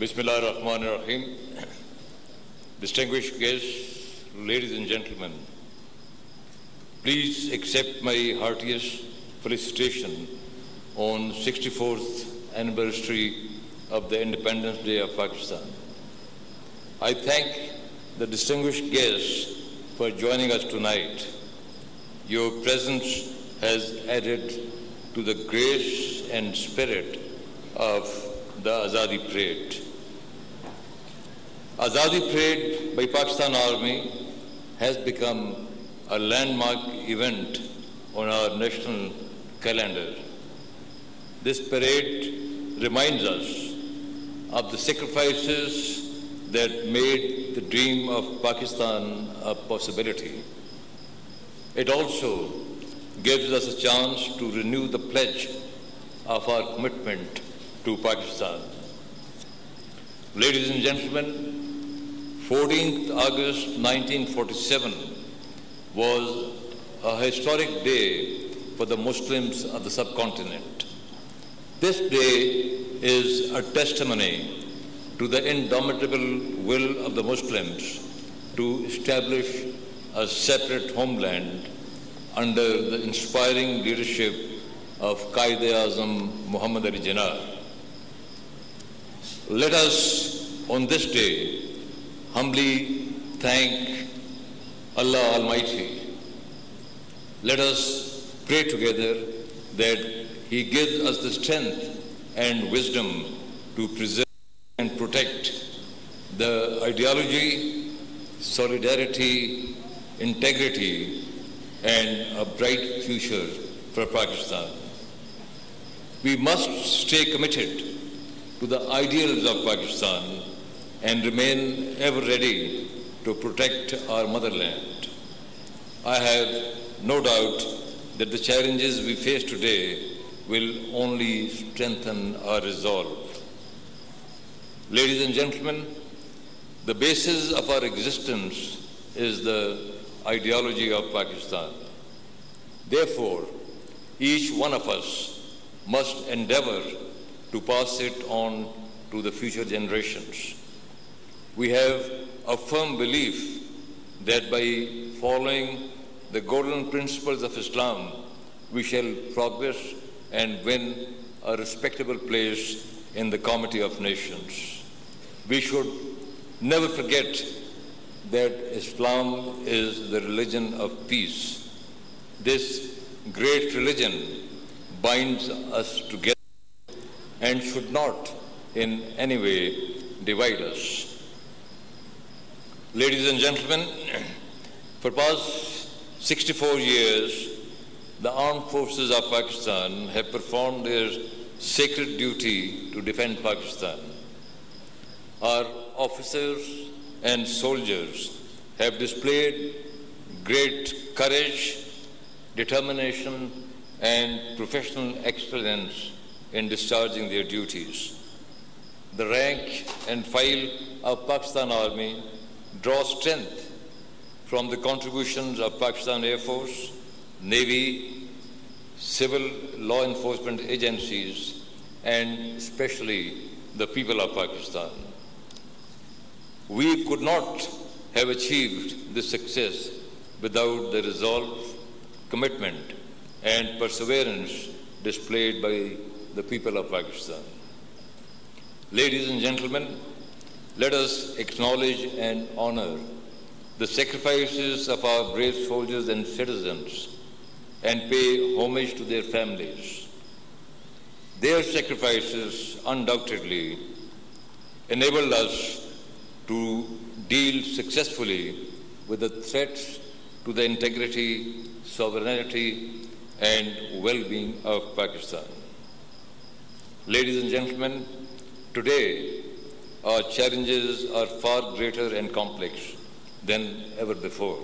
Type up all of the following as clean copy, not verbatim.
Bismillah ar-Rahman ar-Rahim. Distinguished guests, ladies and gentlemen, please accept my heartiest felicitation on 64th anniversary of the Independence Day of Pakistan. I thank the distinguished guests for joining us tonight. Your presence has added to the grace and spirit of the Azadi Parade. Azadi Parade by Pakistan Army has become a landmark event on our national calendar. This parade reminds us of the sacrifices that made the dream of Pakistan a possibility. It also gives us a chance to renew the pledge of our commitment to Pakistan. Ladies and gentlemen, 14th August 1947 was a historic day for the Muslims of the subcontinent. This day is a testimony to the indomitable will of the Muslims to establish a separate homeland under the inspiring leadership of Quaid-e-Azam Muhammad Ali Jinnah. Let us, on this day, humbly thank Allah Almighty. Let us pray together that He gives us the strength and wisdom to preserve and protect the ideology, solidarity, integrity, and a bright future for Pakistan. We must stay committed to the ideals of Pakistan and remain ever ready to protect our motherland. I have no doubt that the challenges we face today will only strengthen our resolve. Ladies and gentlemen, the basis of our existence is the ideology of Pakistan. Therefore, each one of us must endeavor to pass it on to the future generations. We have a firm belief that by following the golden principles of Islam, we shall progress and win a respectable place in the Committee of Nations. We should never forget that Islam is the religion of peace. This great religion binds us together and should not in any way divide us. Ladies and gentlemen, for past 64 years, the armed forces of Pakistan have performed their sacred duty to defend Pakistan. Our officers and soldiers have displayed great courage, determination, and professional excellence in discharging their duties. The rank and file of Pakistan Army draw strength from the contributions of Pakistan Air Force, Navy, civil law enforcement agencies, and especially the people of Pakistan. We could not have achieved this success without the resolve, commitment, and perseverance displayed by the people of Pakistan. Ladies and gentlemen, let us acknowledge and honor the sacrifices of our brave soldiers and citizens and pay homage to their families. Their sacrifices undoubtedly enabled us to deal successfully with the threats to the integrity, sovereignty, and well-being of Pakistan. Ladies and gentlemen, today our challenges are far greater and complex than ever before.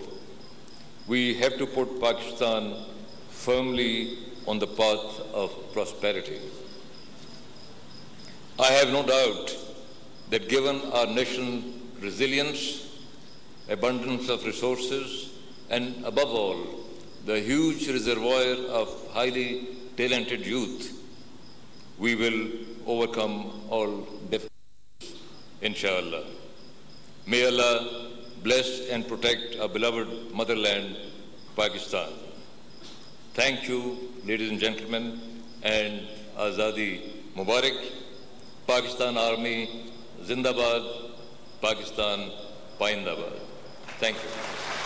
We have to put Pakistan firmly on the path of prosperity. I have no doubt that given our nation's resilience, abundance of resources, and above all, the huge reservoir of highly talented youth, we will overcome all difficulties inshallah. May Allah bless and protect our beloved motherland, Pakistan. Thank you, ladies and gentlemen, and Azadi Mubarak. Pakistan Army, Zindabad, Pakistan, Paindabad. Thank you.